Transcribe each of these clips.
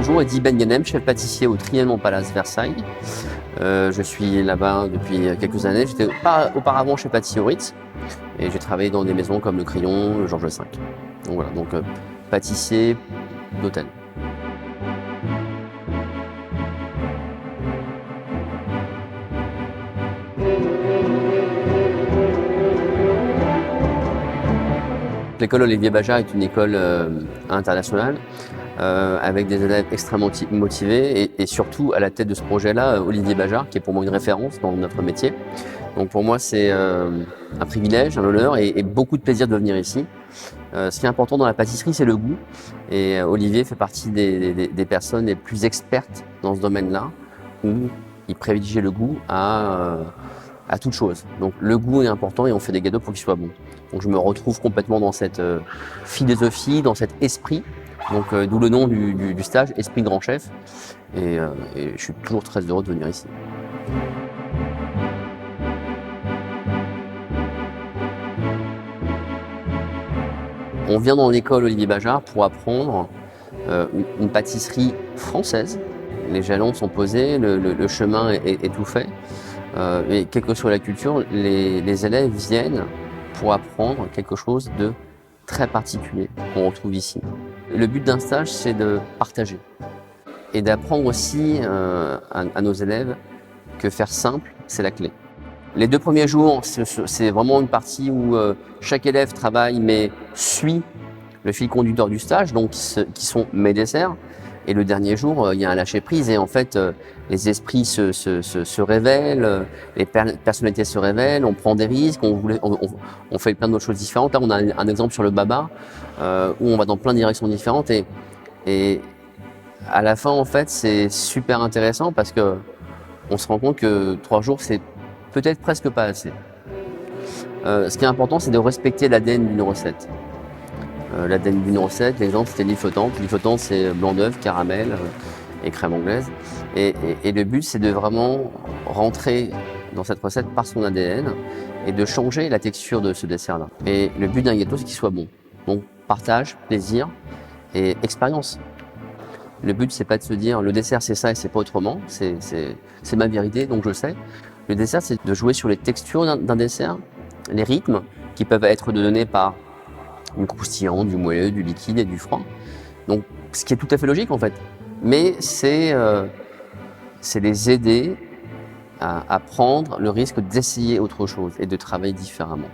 Bonjour, Eddy Ben Ghanem, chef pâtissier au Trianon Palace Versailles. Je suis là-bas depuis quelques années. J'étais auparavant chef pâtissier au Ritz et j'ai travaillé dans des maisons comme le Crillon, le Georges V. Donc voilà, pâtissier d'hôtel. L'école Olivier Bajard est une école internationale avec des élèves extrêmement motivés et surtout à la tête de ce projet-là, Olivier Bajard, qui est pour moi une référence dans notre métier. Donc pour moi, c'est un privilège, un honneur et beaucoup de plaisir de venir ici. Ce qui est important dans la pâtisserie, c'est le goût. Et Olivier fait partie des personnes les plus expertes dans ce domaine-là, où il privilégie le goût à toute chose. Donc le goût est important et on fait des gâteaux pour qu'ils soient bons. Donc je me retrouve complètement dans cette philosophie, dans cet esprit. Donc d'où le nom du stage, Esprit Grand Chef. Et je suis toujours très heureux de venir ici. On vient dans l'école Olivier Bajard pour apprendre une pâtisserie française. Les jalons sont posés, le chemin est tout fait. Et quelle que soit la culture, les élèves viennent pour apprendre quelque chose de très particulier qu'on retrouve ici. Le but d'un stage, c'est de partager et d'apprendre aussi à nos élèves que faire simple, c'est la clé. Les 2 premiers jours, c'est vraiment une partie où chaque élève travaille mais suit le fil conducteur du stage, donc qui sont mes desserts. Et le dernier jour, il y a un lâcher-prise et en fait, les esprits se révèlent, les personnalités se révèlent, on prend des risques, on fait plein d'autres choses différentes. Là, on a un exemple sur le baba où on va dans plein de directions différentes et à la fin, en fait, c'est super intéressant parce que on se rend compte que 3 jours, c'est peut-être presque pas assez. Ce qui est important, c'est de respecter l'ADN d'une recette. L'ADN d'une recette, l'exemple, c'était l'huile flottante. L'huile flottante, c'est blanc d'œuf, caramel et crème anglaise. Et le but, c'est de vraiment rentrer dans cette recette par son ADN et de changer la texture de ce dessert-là. Et le but d'un gâteau, c'est qu'il soit bon. Donc, partage, plaisir et expérience. Le but, c'est pas de se dire le dessert, c'est ça et c'est pas autrement. C'est ma vérité, donc je sais. Le dessert, c'est de jouer sur les textures d'un dessert, les rythmes qui peuvent être donnés par du croustillant, du moelleux, du liquide et du froid. Donc, ce qui est tout à fait logique en fait. Mais c'est les aider à prendre le risque d'essayer autre chose et de travailler différemment.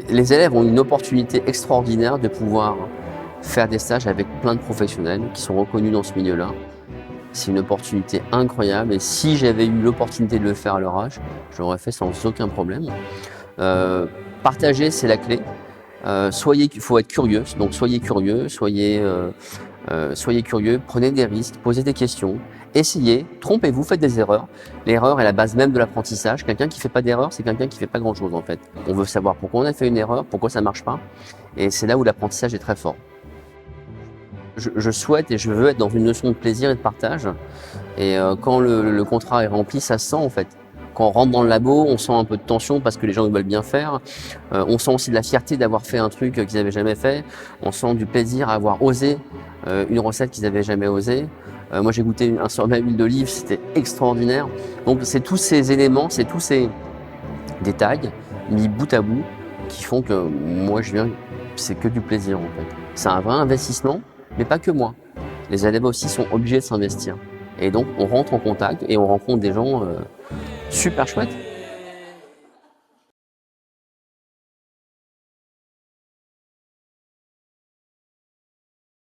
Les élèves ont une opportunité extraordinaire de pouvoir faire des stages avec plein de professionnels qui sont reconnus dans ce milieu-là. C'est une opportunité incroyable et si j'avais eu l'opportunité de le faire à leur âge, je l'aurais fait sans aucun problème. Partager, c'est la clé. Il faut être curieux, donc soyez curieux, soyez curieux, prenez des risques, posez des questions, essayez, trompez-vous, faites des erreurs. L'erreur est la base même de l'apprentissage. Quelqu'un qui fait pas d'erreur, c'est quelqu'un qui fait pas grand-chose en fait. On veut savoir pourquoi on a fait une erreur, pourquoi ça marche pas, et c'est là où l'apprentissage est très fort. Je souhaite et je veux être dans une notion de plaisir et de partage. Et quand le contrat est rempli, ça se sent en fait. Quand on rentre dans le labo, on sent un peu de tension parce que les gens veulent bien faire. On sent aussi de la fierté d'avoir fait un truc qu'ils n'avaient jamais fait. On sent du plaisir à avoir osé une recette qu'ils n'avaient jamais osé. Moi, j'ai goûté un sorbet à l'huile d'olive, c'était extraordinaire. Donc, c'est tous ces éléments, c'est tous ces détails mis bout à bout qui font que moi, je viens, c'est que du plaisir en fait. C'est un vrai investissement. Mais pas que moi. Les élèves aussi sont obligés de s'investir. Et donc, on rentre en contact et on rencontre des gens super chouettes.